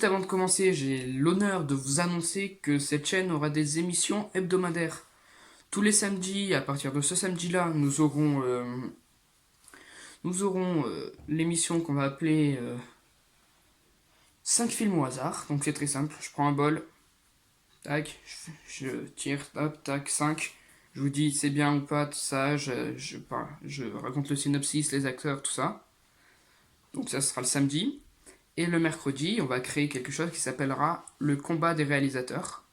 avant de commencer, j'ai l'honneur de vous annoncer que cette chaîne aura des émissions hebdomadaires. Tous les samedis, à partir de ce samedi-là, nous aurons l'émission qu'on va appeler 5 films au hasard. Donc c'est très simple, je prends un bol, tac, je tire, hop, tac, 5. Je vous dis c'est bien ou pas, tout ça, je raconte le synopsis, les acteurs, tout ça. Donc ça sera le samedi. Et le mercredi, on va créer quelque chose qui s'appellera le combat des réalisateurs.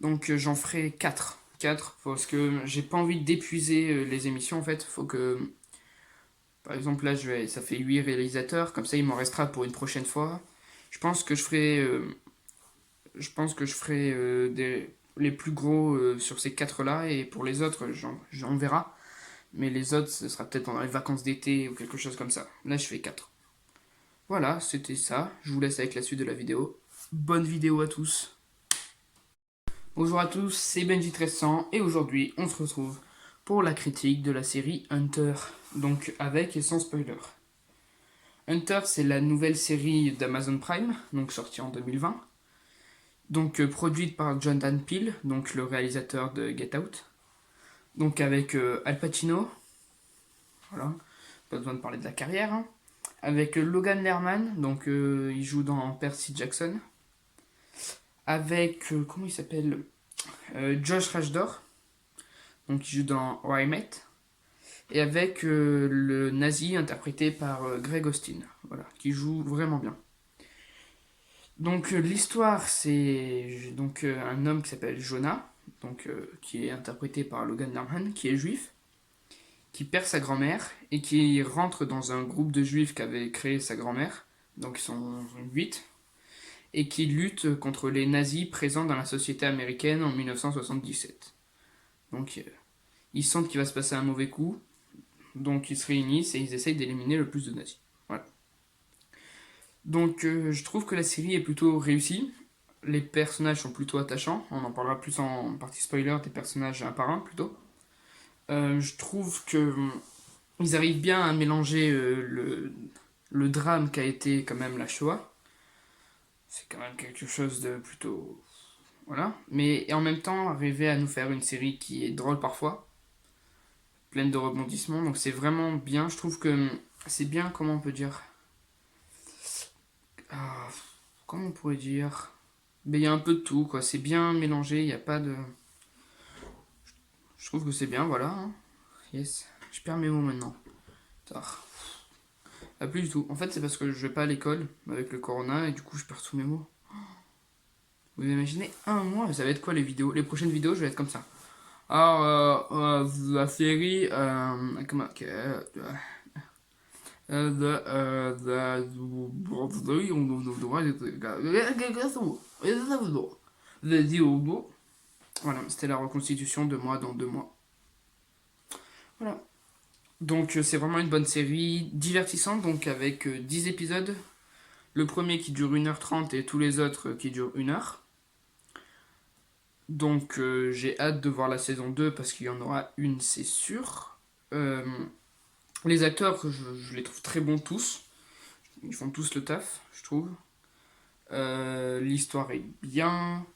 Donc j'en ferai 4. 4 parce que j'ai pas envie d'épuiser les émissions en fait. Faut que, par exemple là, ça fait 8 réalisateurs, comme ça il m'en restera pour une prochaine fois. Je pense que je ferai les plus gros sur ces 4 là, et pour les autres, j'en verra. Mais les autres, ce sera peut-être pendant les vacances d'été ou quelque chose comme ça. Là, je fais 4. Voilà, c'était ça. Je vous laisse avec la suite de la vidéo. Bonne vidéo à tous. Bonjour à tous, c'est Benji1300 et aujourd'hui on se retrouve pour la critique de la série Hunter, donc avec et sans spoiler. Hunter, c'est la nouvelle série d'Amazon Prime, donc sortie en 2020, donc produite par Jordan Peele, donc le réalisateur de Get Out, donc avec Al Pacino, voilà, pas besoin de parler de la carrière, hein. Avec Logan Lerman, donc il joue dans Percy Jackson, avec, comment il s'appelle, Josh Rashdor, donc il joue dans How I Met, et avec le nazi interprété par Greg Austin, voilà, qui joue vraiment bien. Donc l'histoire, c'est donc un homme qui s'appelle Jonah, donc qui est interprété par Logan Lerman, qui est juif, qui perd sa grand-mère et qui rentre dans un groupe de juifs qu'avait créé sa grand-mère, donc ils sont 8, et qui lutte contre les nazis présents dans la société américaine en 1977. Donc ils sentent qu'il va se passer un mauvais coup, donc ils se réunissent et ils essayent d'éliminer le plus de nazis. Voilà. Donc je trouve que la série est plutôt réussie. Les personnages sont plutôt attachants. On en parlera plus en partie spoiler des personnages un par un plutôt. Je trouve que ils arrivent bien à mélanger le drame qu'a été quand même la Shoah. C'est quand même quelque chose de plutôt... Voilà. Mais en même temps, arriver à nous faire une série qui est drôle parfois, pleine de rebondissements. Donc c'est vraiment bien. Je trouve que c'est bien, comment on peut dire... Ah, comment on pourrait dire? Mais il y a un peu de tout, quoi. C'est bien mélangé, il n'y a pas de... Je trouve que c'est bien, voilà, hein. Yes. Je perds mes mots maintenant. Tard. Ah, plus du tout. En fait, c'est parce que je vais pas à l'école avec le corona et du coup, je perds tous mes mots. Vous imaginez un mois, ça va être quoi les vidéos? Les prochaines vidéos, je vais être comme ça. Alors, la série, comment, voilà, c'était la reconstitution de moi dans 2 mois. Voilà. Donc c'est vraiment une bonne série, divertissante, donc avec 10 épisodes. Le premier qui dure 1h30 et tous les autres qui durent 1 heure. Donc j'ai hâte de voir la saison 2 parce qu'il y en aura une, c'est sûr. Euh, les acteurs, je les trouve très bons tous. Ils font tous le taf, je trouve. L'histoire est bien.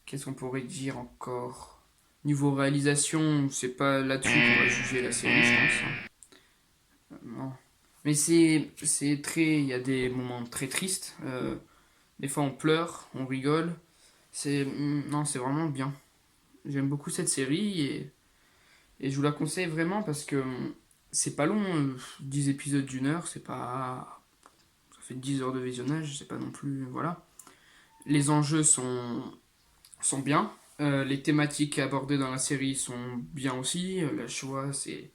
Qu'est-ce qu'on pourrait dire encore? Niveau réalisation, c'est pas là-dessus qu'on va juger la série, je pense, hein. Non. Mais c'est très... Il y a des moments très tristes. Des fois, on pleure, on rigole. Non, c'est vraiment bien. J'aime beaucoup cette série et je vous la conseille vraiment parce que c'est pas long. 10 épisodes d'1 heure, c'est pas... Ça fait 10 heures de visionnage, c'est pas non plus... Voilà. Les enjeux sont bien. Les thématiques abordées dans la série sont bien aussi. La Shoah, c'est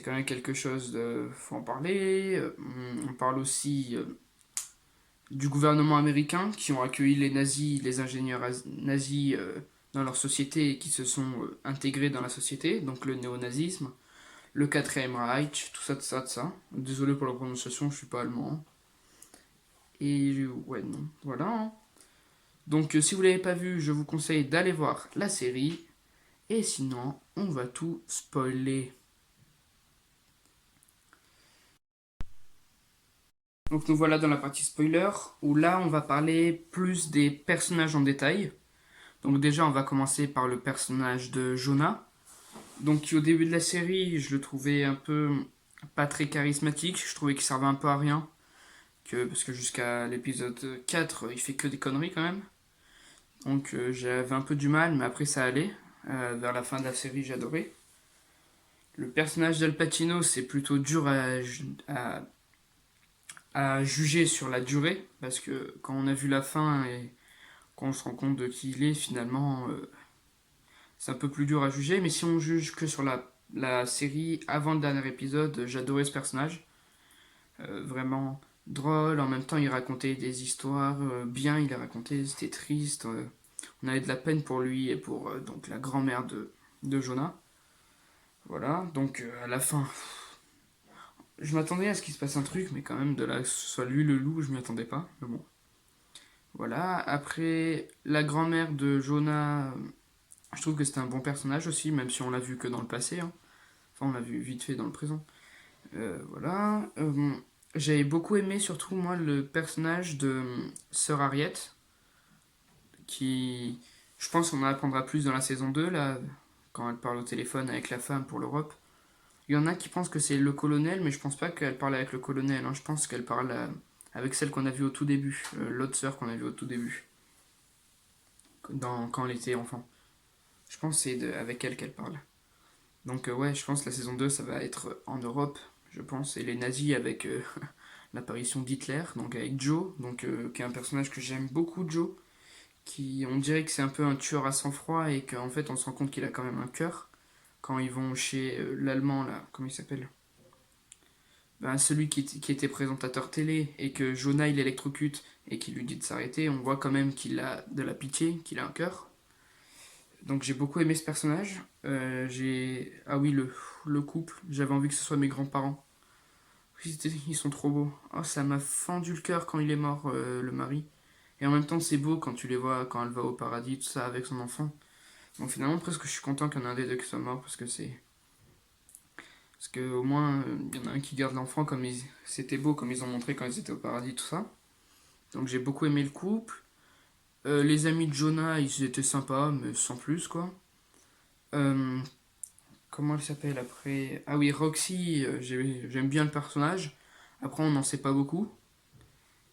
quand même quelque chose de... Faut en parler. On parle aussi du gouvernement américain qui ont accueilli les nazis, les ingénieurs nazis dans leur société et qui se sont intégrés dans la société, donc le néonazisme, le quatrième Reich, tout ça, tout ça, tout ça. Désolé pour la prononciation, je suis pas allemand. Et ouais, non, voilà, hein. Donc si vous l'avez pas vu, je vous conseille d'aller voir la série. Et sinon, on va tout spoiler. Donc nous voilà dans la partie spoiler, où là on va parler plus des personnages en détail. Donc déjà on va commencer par le personnage de Jonah. Donc qui au début de la série je le trouvais un peu pas très charismatique, je trouvais qu'il servait un peu à rien. Parce que jusqu'à l'épisode 4 il fait que des conneries quand même. Donc j'avais un peu du mal, mais après ça allait. Vers la fin de la série j'adorais. Le personnage d'Al Pacino c'est plutôt dur à à juger sur la durée, parce que quand on a vu la fin et quand on se rend compte de qui il est, finalement, c'est un peu plus dur à juger. Mais si on juge que sur la série avant le dernier épisode, j'adorais ce personnage. Vraiment drôle, en même temps il racontait des histoires bien, il a raconté, c'était triste. On avait de la peine pour lui et pour donc la grand-mère de Jonah. Voilà, donc à la fin, je m'attendais à ce qu'il se passe un truc, mais quand même de là que ce soit lui le loup, je m'y attendais pas. Mais bon, voilà, après, la grand-mère de Jonah, je trouve que c'était un bon personnage aussi, même si on l'a vu que dans le passé. Hein. Enfin, on l'a vu vite fait dans le présent. Voilà. J'avais beaucoup aimé, surtout, moi, le personnage de Sœur Harriet, qui, je pense qu'on en apprendra plus dans la saison 2 là, quand elle parle au téléphone avec la femme pour l'Europe. Il y en a qui pensent que c'est le colonel, mais je pense pas qu'elle parle avec le colonel. Hein. Je pense qu'elle parle avec celle qu'on a vue au tout début, l'autre sœur qu'on a vue au tout début, quand elle était enfant. Je pense que c'est avec elle qu'elle parle. Donc ouais, je pense que la saison 2, ça va être en Europe, je pense, et les nazis avec l'apparition d'Hitler, donc avec Joe, donc, qui est un personnage que j'aime beaucoup, Joe, qui on dirait que c'est un peu un tueur à sang-froid et qu'en fait on se rend compte qu'il a quand même un cœur. Quand ils vont chez l'Allemand, là, comment il s'appelle, ben, celui qui était présentateur télé et que Jonah il électrocute et qui lui dit de s'arrêter, on voit quand même qu'il a de la pitié, qu'il a un cœur. Donc j'ai beaucoup aimé ce personnage. Ah oui, le couple. J'avais envie que ce soit mes grands-parents. Ils sont trop beaux. Oh, ça m'a fendu le cœur quand il est mort, le mari. Et en même temps, c'est beau quand tu les vois, quand elle va au paradis, tout ça, avec son enfant. Donc finalement, presque je suis content qu'il y en ait un des deux qui soit mort, parce que c'est... Parce qu'au moins, il y en a un qui garde l'enfant comme ils... C'était beau, comme ils ont montré quand ils étaient au paradis, tout ça. Donc j'ai beaucoup aimé le couple. Les amis de Jonah, ils étaient sympas, mais sans plus, quoi. Euh, Comment elle s'appelle après? Ah oui, Roxy, j'aime bien le personnage. Après, on n'en sait pas beaucoup.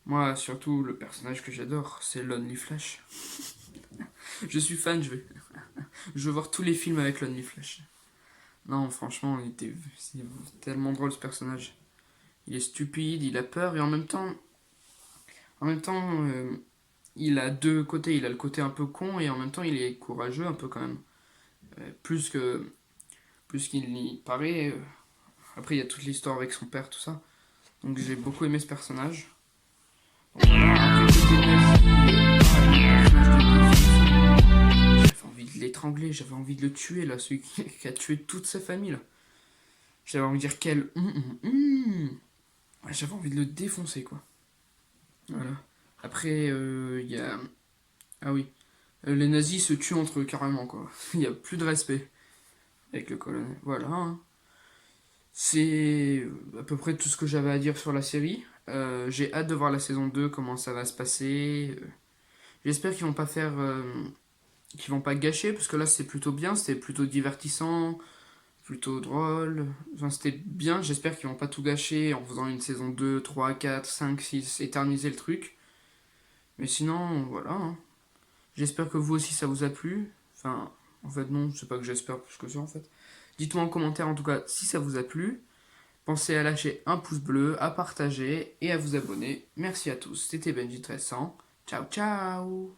Moi, surtout, le personnage que j'adore, c'est Lonely Flash. Je suis fan, je veux voir tous les films avec Lonely Flash. Non, franchement, c'est tellement drôle ce personnage. Il est stupide, il a peur, et en même temps, il a deux côtés. Il a le côté un peu con, et en même temps, il est courageux un peu quand même. Plus qu'il n'y paraît. Après, il y a toute l'histoire avec son père, tout ça. Donc j'ai beaucoup aimé ce personnage. Voilà, j'avais envie de l'étrangler, j'avais envie de le tuer là, celui qui a tué toute sa famille là. J'avais envie de dire quel. Ouais, j'avais envie de le défoncer quoi. Voilà. Après, il y a. Ah oui. Les nazis se tuent entre eux carrément quoi. Il n'y a plus de respect avec le colonel. Voilà. Hein. C'est à peu près tout ce que j'avais à dire sur la série. J'ai hâte de voir la saison 2, comment ça va se passer. J'espère qu'ils vont pas faire. Qu'ils vont pas gâcher, parce que là c'est plutôt bien, c'était plutôt divertissant, plutôt drôle. Enfin, c'était bien, j'espère qu'ils vont pas tout gâcher en faisant une saison 2 3 4 5 6 éterniser le truc. Mais sinon, voilà. Hein. J'espère que vous aussi ça vous a plu. Enfin, en fait, non, c'est pas que j'espère plus que ça en fait. Dites-moi en commentaire en tout cas si ça vous a plu. Pensez à lâcher un pouce bleu, à partager et à vous abonner. Merci à tous, c'était Benji 1300. Ciao ciao.